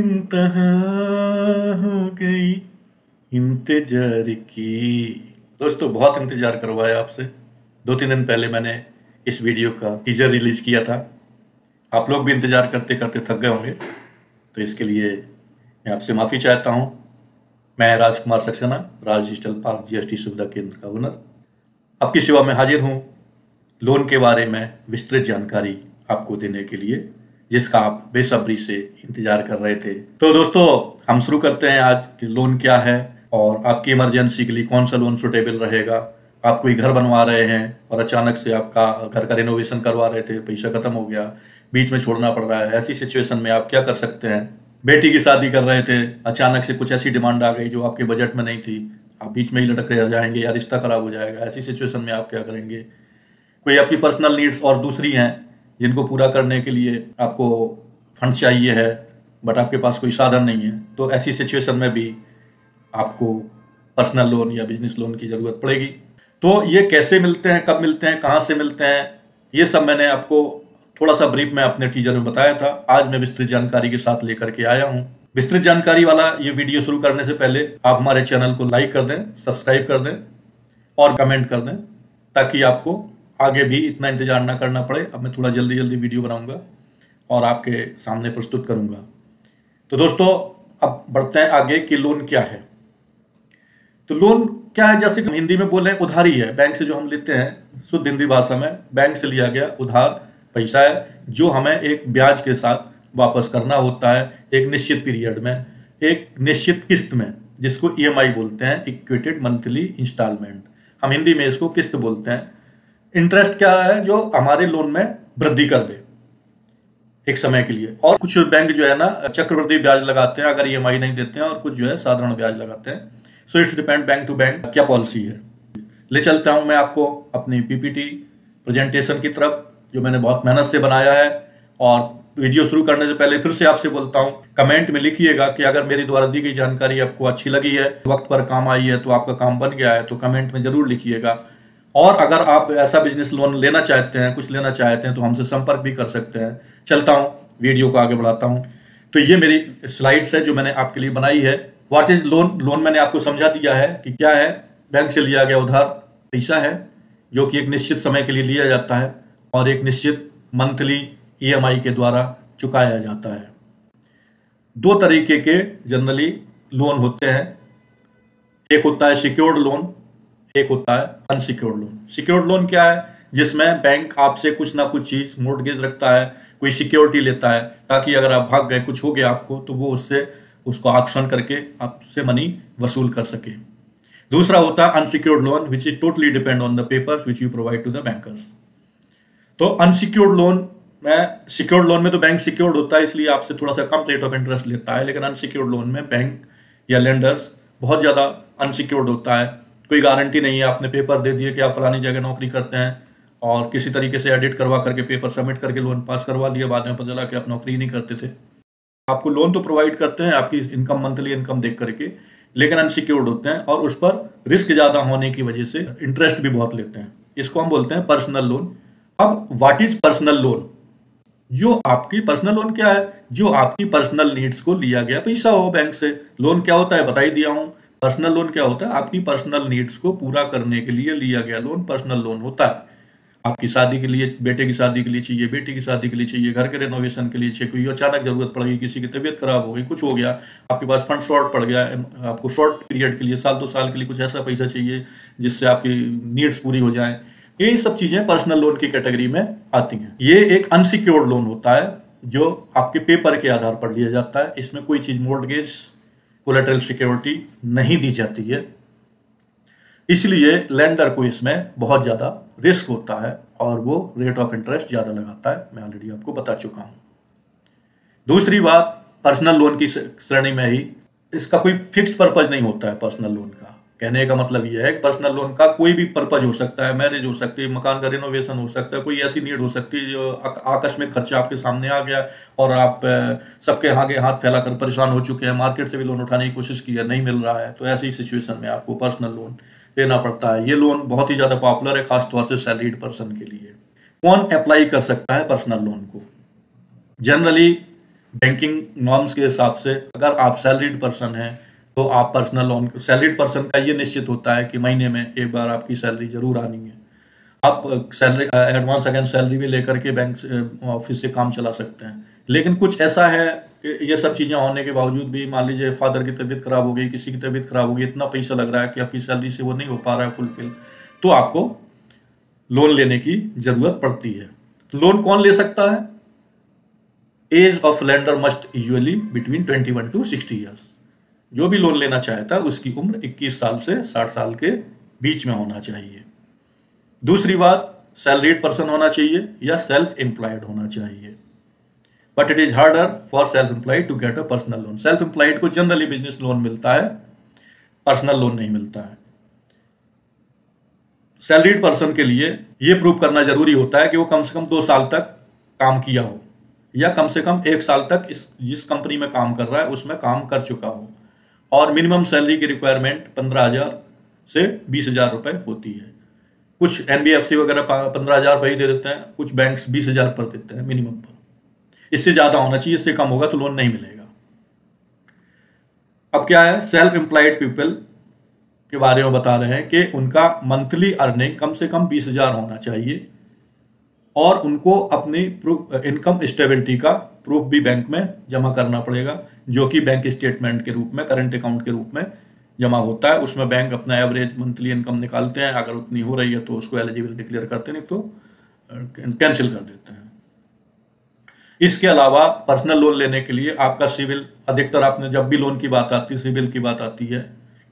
इंतहा हो गई इंतजार की। दोस्तों बहुत इंतजार करवाया आपसे। 2-3 दिन पहले मैंने इस वीडियो का टीजर रिलीज किया था। आप लोग भी इंतजार करते करते थक गए होंगे, तो इसके लिए मैं आपसे माफ़ी चाहता हूँ। मैं राजकुमार सक्सेना, राज डिजिटल पार्क जीएसटी सुविधा केंद्र का ओनर, आपकी सेवा में हाजिर हूँ लोन के बारे में विस्तृत जानकारी आपको देने के लिए, जिसका आप बेसब्री से इंतजार कर रहे थे। तो दोस्तों हम शुरू करते हैं आज कि लोन क्या है और आपकी इमरजेंसी के लिए कौन सा लोन सुटेबल रहेगा। आप कोई घर बनवा रहे हैं और अचानक से आपका घर का रिनोवेशन करवा रहे थे, पैसा खत्म हो गया, बीच में छोड़ना पड़ रहा है, ऐसी सिचुएशन में आप क्या कर सकते हैं। बेटी की शादी कर रहे थे, अचानक से कुछ ऐसी डिमांड आ गई जो आपके बजट में नहीं थी, आप बीच में ही लटक रह जाएंगे या रिश्ता खराब हो जाएगा। ऐसी सिचुएशन में आप क्या करेंगे। कोई आपकी पर्सनल नीड्स और दूसरी हैं जिनको पूरा करने के लिए आपको फंड चाहिए है, बट आपके पास कोई साधन नहीं है, तो ऐसी सिचुएशन में भी आपको पर्सनल लोन या बिजनेस लोन की ज़रूरत पड़ेगी। तो ये कैसे मिलते हैं, कब मिलते हैं, कहाँ से मिलते हैं, ये सब मैंने आपको थोड़ा सा ब्रीफ में अपने टीजर में बताया था। आज मैं विस्तृत जानकारी के साथ लेकर के आया हूँ। विस्तृत जानकारी वाला ये वीडियो शुरू करने से पहले आप हमारे चैनल को लाइक कर दें, सब्सक्राइब कर दें और कमेंट कर दें, ताकि आपको आगे भी इतना इंतजार ना करना पड़े। अब मैं थोड़ा जल्दी जल्दी वीडियो बनाऊंगा और आपके सामने प्रस्तुत करूंगा। तो दोस्तों अब बढ़ते हैं आगे कि लोन क्या है। तो लोन क्या है, जैसे कि हिंदी में बोले उधारी है। बैंक से जो हम लेते हैं, शुद्ध हिंदी भाषा में बैंक से लिया गया उधार पैसा है, जो हमें एक ब्याज के साथ वापस करना होता है एक निश्चित पीरियड में, एक निश्चित किस्त में, जिसको ईएमआई बोलते हैं, इक्वेटेड मंथली इंस्टॉलमेंट। हम हिंदी में इसको किस्त बोलते हैं। इंटरेस्ट क्या है, जो हमारे लोन में वृद्धि कर दे एक समय के लिए। और कुछ बैंक जो है ना चक्रवृद्धि ब्याज लगाते हैं अगर ईएमआई नहीं देते हैं, और कुछ जो है साधारण ब्याज लगाते हैं। So it's depend bank to bank क्या पॉलिसी है। ले चलता हूं मैं आपको अपनी पीपीटी प्रेजेंटेशन की तरफ, जो मैंने बहुत मेहनत से बनाया है। और वीडियो शुरू करने से पहले फिर से आपसे बोलता हूं, कमेंट में लिखिएगा कि अगर मेरी द्वारा दी गई जानकारी आपको अच्छी लगी है, वक्त पर काम आई है, तो आपका काम बन गया है, तो कमेंट में जरूर लिखिएगा। और अगर आप ऐसा बिजनेस लोन लेना चाहते हैं, कुछ लेना चाहते हैं, तो हमसे संपर्क भी कर सकते हैं। चलता हूं वीडियो को आगे बढ़ाता हूं। तो ये मेरी स्लाइड्स है जो मैंने आपके लिए बनाई है। What is loan. लोन मैंने आपको समझा दिया है कि क्या है। बैंक से लिया गया उधार पैसा है जो कि एक निश्चित समय के लिए लिया जाता है और एक निश्चित मंथली ईएमआई के द्वारा चुकाया जाता है। दो तरीके के जनरली लोन होते हैं। एक होता है सिक्योर्ड लोन, एक होता है अनसिक्योर्ड लोन। सिक्योर्ड लोन क्या है, जिसमें बैंक आपसे कुछ ना कुछ चीज मोर्टगेज रखता है, कोई सिक्योरिटी लेता है, ताकि अगर आप भाग गए, कुछ हो गया आपको, तो वो उसको ऑक्शन करके आपसे मनी वसूल कर सके। दूसरा होता है unsecured loan, which is totally depend on the papers which you provide to the bankers. तो अनसिक्योर्ड लोन में, सिक्योर्ड लोन में तो बैंक सिक्योर्ड होता है, इसलिए आपसे थोड़ा सा कम रेट ऑफ इंटरेस्ट लेता है। लेकिन अनसिक्योर्ड लोन में बैंक या लेंडर्स बहुत ज्यादा अनसिक्योर्ड होता है। कोई गारंटी नहीं है। आपने पेपर दे दिए कि आप फलानी जगह नौकरी करते हैं और किसी तरीके से एडिट करवा करके पेपर सबमिट करके लोन पास करवा लिया, बाद में पता चला कि आप नौकरी नहीं करते थे। आपको लोन तो प्रोवाइड करते हैं आपकी इनकम, मंथली इनकम देख करके, लेकिन अनसिक्योर्ड होते हैं और उस पर रिस्क ज्यादा होने की वजह से इंटरेस्ट भी बहुत लेते हैं। इसको हम बोलते हैं पर्सनल लोन। अब व्हाट इज पर्सनल लोन। जो आपकी पर्सनल लोन क्या है, जो आपकी पर्सनल नीड्स को लिया गया पैसा हो बैंक से। लोन क्या होता है बता ही दिया हूं। पर्सनल लोन क्या होता है, आपकी पर्सनल नीड्स को पूरा करने के लिए लिया गया लोन पर्सनल लोन होता है। आपकी शादी के लिए, बेटे की शादी के लिए चाहिए, बेटी की शादी के लिए चाहिए, घर के रेनोवेशन के लिए चाहिए, कोई अचानक जरूरत पड़ गई, किसी की तबीयत खराब हो गई, कुछ हो गया, आपके पास फंड शॉर्ट पड़ गया, आपको शॉर्ट पीरियड के लिए, साल 2 साल के लिए कुछ ऐसा पैसा चाहिए जिससे आपकी नीड्स पूरी हो जाए। ये सब चीजें पर्सनल लोन की कैटेगरी में आती हैं। ये एक अनसिक्योर्ड लोन होता है जो आपके पेपर के आधार पर लिया जाता है। इसमें कोई चीज मोर्टगेज, कोलेटरल सिक्योरिटी नहीं दी जाती है, इसलिए लेंडर को इसमें बहुत ज्यादा रिस्क होता है और वो रेट ऑफ इंटरेस्ट ज्यादा लगाता है। मैं ऑलरेडी आपको बता चुका हूं। दूसरी बात, पर्सनल लोन की श्रेणी में ही इसका कोई फिक्स्ड पर्पज नहीं होता है। पर्सनल लोन का कहने का मतलब यह है कि पर्सनल लोन का कोई भी पर्पज हो सकता है। मैरिज हो सकती है, मकान का रिनोवेशन हो सकता है, कोई ऐसी नीड हो सकती है जो आकस्मिक खर्चा आपके सामने आ गया और आप सबके आगे हाथ फैलाकर परेशान हो चुके हैं, मार्केट से भी लोन उठाने की कोशिश की है, नहीं मिल रहा है, तो ऐसी सिचुएशन में आपको पर्सनल लोन लेना पड़ता है। ये लोन बहुत ही ज्यादा पॉपुलर है, खासतौर से सैलरीड पर्सन के लिए। कौन अप्लाई कर सकता है पर्सनल लोन को। जनरली बैंकिंग नॉर्म्स के हिसाब से अगर आप सैलरीड पर्सन हैं तो आप पर्सनल लोन, सैलरीड पर्सन का ये निश्चित होता है कि महीने में एक बार आपकी सैलरी जरूर आनी है। आप सैलरी एडवांस अगेंस्ट सैलरी भी लेकर के बैंक ऑफिस से काम चला सकते हैं। लेकिन कुछ ऐसा है कि ये सब चीज़ें होने के बावजूद भी मान लीजिए फादर की तबीयत खराब हो गई, किसी की तबीयत खराब हो गई, इतना पैसा लग रहा है कि आपकी सैलरी से वो नहीं हो पा रहा है फुलफिल, तो आपको लोन लेने की जरूरत पड़ती है। तो लोन कौन ले सकता है? Age of lender must usually between 21 to 60 years. जो भी लोन लेना चाहता है उसकी उम्र 21 साल से 60 साल के बीच में होना चाहिए। दूसरी बात, सैलरीड पर्सन होना चाहिए या सेल्फ एम्प्लॉयड होना चाहिए। But it is harder for self employed to get a personal loan. Self employed को जनरली बिजनेस लोन मिलता है, पर्सनल लोन नहीं मिलता है। सैलरीड पर्सन के लिए यह प्रूव करना जरूरी होता है कि वो कम से कम 2 साल तक काम किया हो या कम से कम 1 साल तक जिस कंपनी में काम कर रहा है उसमें काम कर चुका हो, और मिनिमम सैलरी की रिक्वायरमेंट 15,000 से 20,000 रुपए होती है। कुछ एनबीएफसी वगैरह 15,000 पर ही दे देते हैं, कुछ बैंक्स 20,000 पर देते हैं मिनिमम पर। इससे ज्यादा होना चाहिए, इससे कम होगा तो लोन नहीं मिलेगा। अब क्या है, सेल्फ एम्प्लॉयड पीपल के बारे में बता रहे हैं कि उनका मंथली अर्निंग कम से कम 20,000 होना चाहिए और उनको अपनी इनकम स्टेबिलिटी का प्रूफ भी बैंक में जमा करना पड़ेगा, जो कि बैंक स्टेटमेंट के रूप में, करंट अकाउंट के रूप में जमा होता है। उसमें बैंक अपना एवरेज मंथली इनकम निकालते हैं, अगर उतनी हो रही है तो उसको एलिजिबल डिक्लेयर करते, नहीं तो कैंसिल कर देते हैं। इसके अलावा पर्सनल लोन लेने के लिए आपका सिविल, अधिकतर आपने जब भी लोन की बात आती है, सिविल की बात आती है,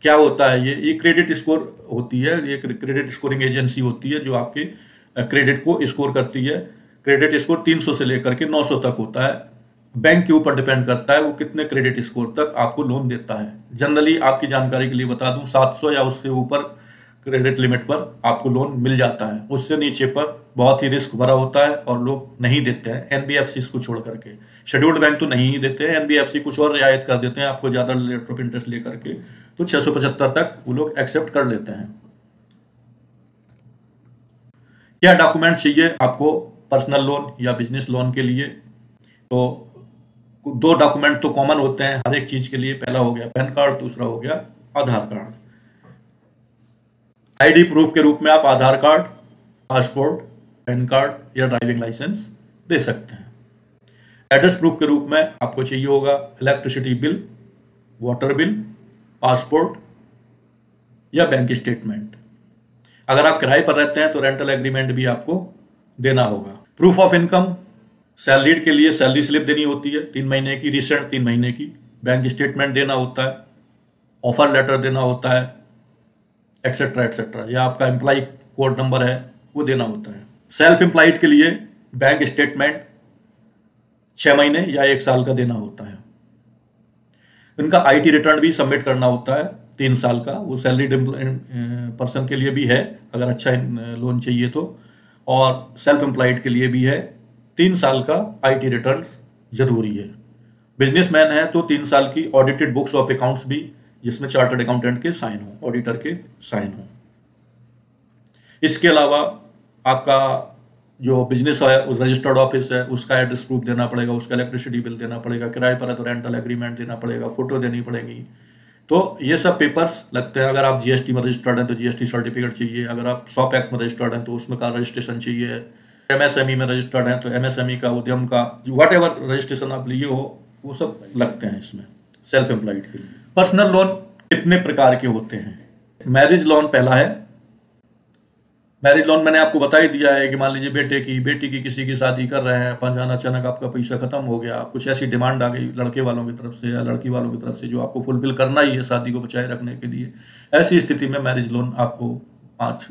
क्या होता है ये क्रेडिट स्कोर होती है, ये क्रेडिट स्कोरिंग एजेंसी होती है जो आपके क्रेडिट को स्कोर करती है। क्रेडिट स्कोर 300 से लेकर के 900 तक होता है। बैंक के ऊपर डिपेंड करता है वो कितने क्रेडिट स्कोर तक आपको लोन देता है। जनरली आपकी जानकारी के लिए बता दूं, 700 या उससे ऊपर क्रेडिट लिमिट पर आपको लोन मिल जाता है। उससे नीचे पर बहुत ही रिस्क भरा होता है और लोग नहीं देते हैं, एनबीएफसी को छोड़ करके। शेड्यूल्ड बैंक तो नहीं ही देते हैं, एनबीएफसी कुछ और रियायत कर देते हैं आपको ज्यादा रेट ऑफ इंटरेस्ट लेकर के, तो 675 तक वो लोग एक्सेप्ट कर लेते हैं। क्या डॉक्यूमेंट चाहिए आपको पर्सनल लोन या बिजनेस लोन के लिए? तो 2 डॉक्यूमेंट तो कॉमन होते हैं हर एक चीज के लिए। पहला हो गया पैन कार्ड, दूसरा हो गया आधार कार्ड। आईडी प्रूफ के रूप में आप आधार कार्ड, पासपोर्ट, पैन कार्ड या ड्राइविंग लाइसेंस दे सकते हैं। एड्रेस प्रूफ के रूप में आपको चाहिए होगा electricity bill, water bill, passport या बैंक स्टेटमेंट। अगर आप किराए पर रहते हैं तो रेंटल एग्रीमेंट भी आपको देना होगा। प्रूफ ऑफ इनकम, सैलरीड के लिए सैलरी स्लिप देनी होती है 3 महीने की, रिसेंट 3 महीने की। बैंक स्टेटमेंट देना होता है, ऑफर लेटर देना होता है, एक्सेट्रा एक्सेट्रा। या आपका एम्प्लॉय कोड नंबर है वो देना होता है। सेल्फ एम्प्लॉयड के लिए बैंक स्टेटमेंट 6 महीने या 1 साल का देना होता है। इनका आईटी रिटर्न भी सबमिट करना होता है 3 साल का। वो सैलरीड पर्सन के लिए भी है अगर अच्छा लोन चाहिए तो, और सेल्फ एम्प्लॉयड के लिए भी है। 3 साल का आईटी रिटर्न जरूरी है। बिजनेसमैन है तो 3 साल की ऑडिटेड बुक्स ऑफ अकाउंट्स भी, जिसमें चार्टर्ड अकाउंटेंट के साइन हो, ऑडिटर के साइन हो। इसके अलावा आपका जो बिजनेस है, रजिस्टर्ड ऑफिस है, उसका एड्रेस प्रूफ देना पड़ेगा, उसका इलेक्ट्रिसिटी बिल देना पड़ेगा, किराए पर है तो रेंटल एग्रीमेंट देना पड़ेगा, फोटो देनी पड़ेगी। तो ये सब पेपर्स लगते हैं। अगर आप जीएसटी में रजिस्टर्ड हैं तो जीएसटी सर्टिफिकेट चाहिए। अगर आप शॉप एक्ट में रजिस्टर्ड हैं तो उसमें का रजिस्ट्रेशन चाहिए। एमएसएमई में रजिस्टर्ड हैं तो एमएसएमई का, उद्यम का, वट एवर रजिस्ट्रेशन आप लिए हो वो सब लगते हैं इसमें सेल्फ एम्प्लॉयड के लिए। पर्सनल लोन कितने प्रकार के होते हैं? मैरिज लोन पहला है। मैरिज लोन मैंने आपको बता ही दिया है कि मान लीजिए बेटी की किसी की शादी कर रहे हैं, अचानक आपका पैसा खत्म हो गया, कुछ ऐसी डिमांड आ गई लड़के वालों की तरफ से या लड़की वालों की तरफ से जो आपको फुलफिल करना ही है शादी को बचाए रखने के लिए। ऐसी स्थिति में मैरिज लोन आपको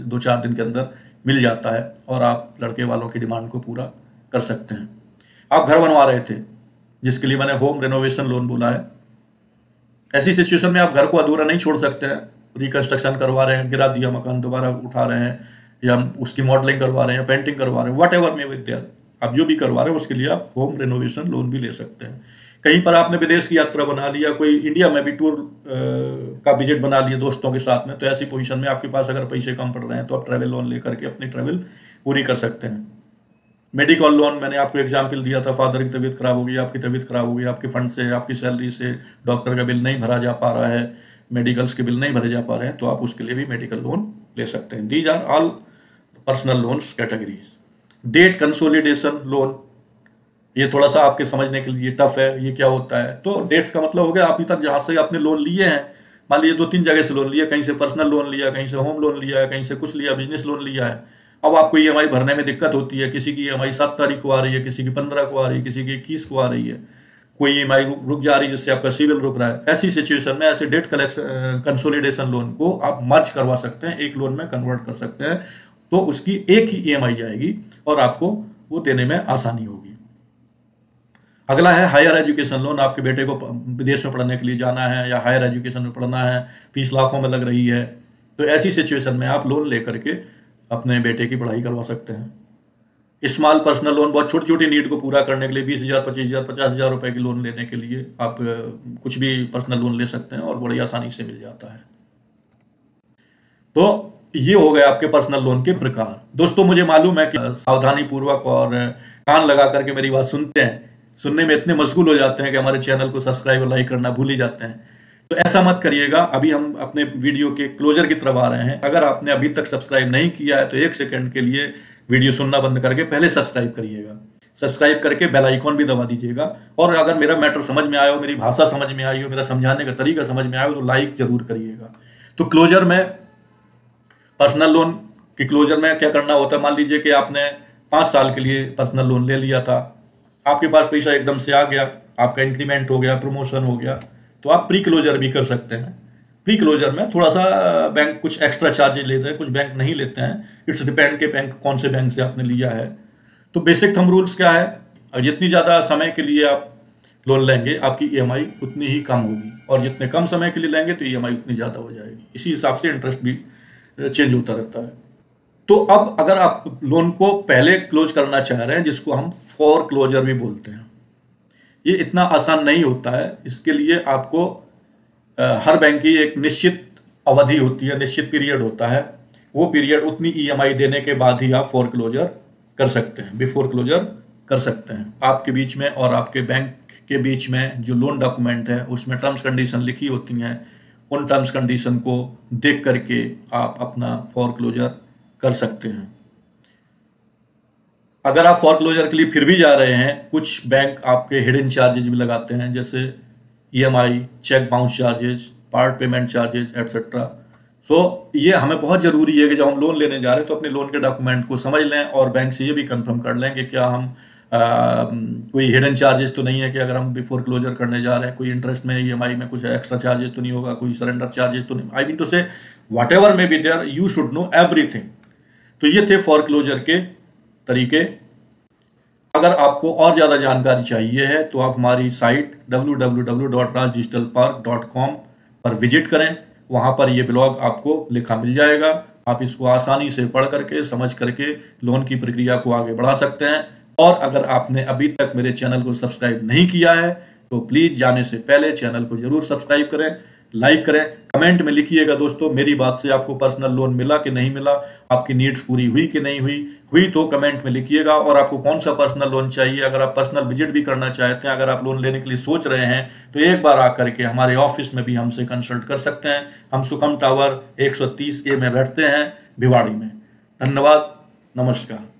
2-4 दिन के अंदर मिल जाता है और आप लड़के वालों की डिमांड को पूरा कर सकते हैं। आप घर बनवा रहे थे, जिसके लिए मैंने होम रेनोवेशन लोन बोला है। ऐसी सिचुएशन में आप घर को अधूरा नहीं छोड़ सकते हैं। रिकंस्ट्रक्शन करवा रहे हैं, गिरा दिया मकान, दोबारा उठा रहे हैं, या उसकी मॉडलिंग करवा रहे हैं, पेंटिंग करवा रहे हैं, whatever may be there, आप जो भी करवा रहे हैं उसके लिए आप होम रेनोवेशन लोन भी ले सकते हैं। कहीं पर आपने विदेश की यात्रा बना लिया, कोई इंडिया में भी टूर का विजिट बना लिया दोस्तों के साथ में, तो ऐसी पोजीशन में आपके पास अगर पैसे कम पड़ रहे हैं तो आप ट्रैवल लोन लेकर के अपनी ट्रैवल पूरी कर सकते हैं। मेडिकल लोन मैंने आपको एग्जाम्पल दिया था, फादर की तबीयत खराब हो गई, आपकी तबीयत खराब हो गई, आपके फंड से, आपकी सैलरी से डॉक्टर का बिल नहीं भरा जा पा रहा है, मेडिकल्स के बिल नहीं भरे जा पा रहे हैं, तो आप उसके लिए भी मेडिकल लोन ले सकते हैं। These are all personal loans categories. Debt consolidation loan, ये थोड़ा सा आपके समझने के लिए टफ है, ये क्या होता है। तो डेट्स का मतलब हो गया अभी तक जहाँ से आपने लोन लिए हैं, मान लीजिए 2-3 जगह से लोन लिया, कहीं से पर्सनल लोन लिया, कहीं से होम लोन लिया है, कहीं से कुछ लिया, बिजनेस लोन लिया है। अब आपको ईएमआई भरने में दिक्कत होती है, किसी की ईएमआई 7 तारीख को आ रही है, किसी की 15 को आ रही है, किसी की 21 को आ रही है, कोई ईएमआई रुक जा रही है जिससे आपका सिविल रुक रहा है। ऐसी सिचुएशन में ऐसे डेट कंसोलिडेशन लोन को आप मर्ज करवा सकते हैं, एक लोन में कन्वर्ट कर सकते हैं, तो उसकी एक ही ईएमआई जाएगी और आपको वो देने में आसानी होगी। अगला है हायर एजुकेशन लोन। आपके बेटे को विदेश में पढ़ने के लिए जाना है या हायर एजुकेशन में पढ़ना है, फीस लाखों में लग रही है, तो ऐसी सिचुएशन में आप लोन लेकर के अपने बेटे की पढ़ाई करवा सकते हैं। स्मॉल पर्सनल लोन, बहुत छोटी छोटी नीड को पूरा करने के लिए 20,000, 25,000, 50,000 रुपए की लोन लेने के लिए आप कुछ भी पर्सनल लोन ले सकते हैं और बड़ी आसानी से मिल जाता है। तो ये हो गए आपके पर्सनल लोन के प्रकार। दोस्तों मुझे मालूम है कि सावधानी पूर्वक और कान लगा करके मेरी बात सुनते हैं, सुनने में इतने मशगूल हो जाते हैं कि हमारे चैनल को सब्सक्राइब और लाइक करना भूल ही जाते हैं। तो ऐसा मत करिएगा। अभी हम अपने वीडियो के क्लोजर की तरफ आ रहे हैं। अगर आपने अभी तक सब्सक्राइब नहीं किया है तो 1 सेकंड के लिए वीडियो सुनना बंद करके पहले सब्सक्राइब करिएगा। सब्सक्राइब करके बेल आइकॉन भी दबा दीजिएगा। और अगर मेरा मैटर समझ में आया हो, मेरी भाषा समझ में आई हो, मेरा समझाने का तरीका समझ में आया हो, तो लाइक जरूर करिएगा। तो क्लोजर में, पर्सनल लोन की क्लोजर में क्या करना होता है, मान लीजिए कि आपने 5 साल के लिए पर्सनल लोन ले लिया था, आपके पास पैसा एकदम से आ गया, आपका इंक्रीमेंट हो गया, प्रमोशन हो गया, तो आप प्री क्लोजर भी कर सकते हैं। प्री क्लोजर में थोड़ा सा बैंक कुछ एक्स्ट्रा चार्जेस लेते हैं, कुछ बैंक नहीं लेते हैं। इट्स डिपेंड के बैंक कौन से बैंक से आपने लिया है। तो बेसिक थंब रूल्स क्या है, जितनी ज़्यादा समय के लिए आप लोन लेंगे आपकी ईएमआई उतनी ही कम होगी, और जितने कम समय के लिए लेंगे तो ईएमआई उतनी ज़्यादा हो जाएगी। इसी हिसाब से इंटरेस्ट भी चेंज होता रहता है। तो अब अगर आप लोन को पहले क्लोज करना चाह रहे हैं, जिसको हम फॉर क्लोजर भी बोलते हैं, ये इतना आसान नहीं होता है। इसके लिए आपको हर बैंक की एक निश्चित अवधि होती है, निश्चित पीरियड होता है। वो पीरियड उतनी ईएमआई देने के बाद ही आप फॉर क्लोजर कर सकते हैं, बिफोर क्लोजर कर सकते हैं। आपके बीच में और आपके बैंक के बीच में जो लोन डॉक्यूमेंट है उसमें टर्म्स कंडीशन लिखी होती हैं, उन टर्म्स कंडीशन को देख करके आप अपना फॉर क्लोजर कर सकते हैं। अगर आप फॉर क्लोजर के लिए फिर भी जा रहे हैं, कुछ बैंक आपके हिडन चार्जेज भी लगाते हैं, जैसे EMI, cheque bounce charges, part payment charges etcetera. So ये हमें बहुत ज़रूरी है कि जब हम लोन लेने जा रहे हैं तो अपने लोन के डॉक्यूमेंट को समझ लें और बैंक से ये भी कंफर्म कर लें कि क्या हम कोई हिडन चार्जेस तो नहीं है, कि अगर हम बिफोर क्लोजर करने जा रहे हैं कोई इंटरेस्ट में, ईएमआई में कुछ एक्स्ट्रा चार्जेस तो नहीं होगा, कोई सरेंडर चार्जेस तो नहीं। I mean to say whatever may be there, you should know everything. तो ये थे फॉर क्लोजर के तरीके। अगर आपको और ज़्यादा जानकारी चाहिए है तो आप हमारी साइट www.rajdigitalpark.com पर विजिट करें। वहाँ पर ये ब्लॉग आपको लिखा मिल जाएगा। आप इसको आसानी से पढ़ करके, समझ करके लोन की प्रक्रिया को आगे बढ़ा सकते हैं। और अगर आपने अभी तक मेरे चैनल को सब्सक्राइब नहीं किया है तो प्लीज़ जाने से पहले चैनल को जरूर सब्सक्राइब करें, लाइक करें, कमेंट में लिखिएगा दोस्तों मेरी बात से आपको पर्सनल लोन मिला कि नहीं मिला, आपकी नीड्स पूरी हुई कि नहीं हुई तो कमेंट में लिखिएगा। और आपको कौन सा पर्सनल लोन चाहिए, अगर आप पर्सनल विजिट भी करना चाहते हैं, अगर आप लोन लेने के लिए सोच रहे हैं तो एक बार आकर के हमारे ऑफिस में भी हमसे कंसल्ट कर सकते हैं। हम सुखम टावर 130A में बैठते हैं, भिवाड़ी में। धन्यवाद, नमस्कार।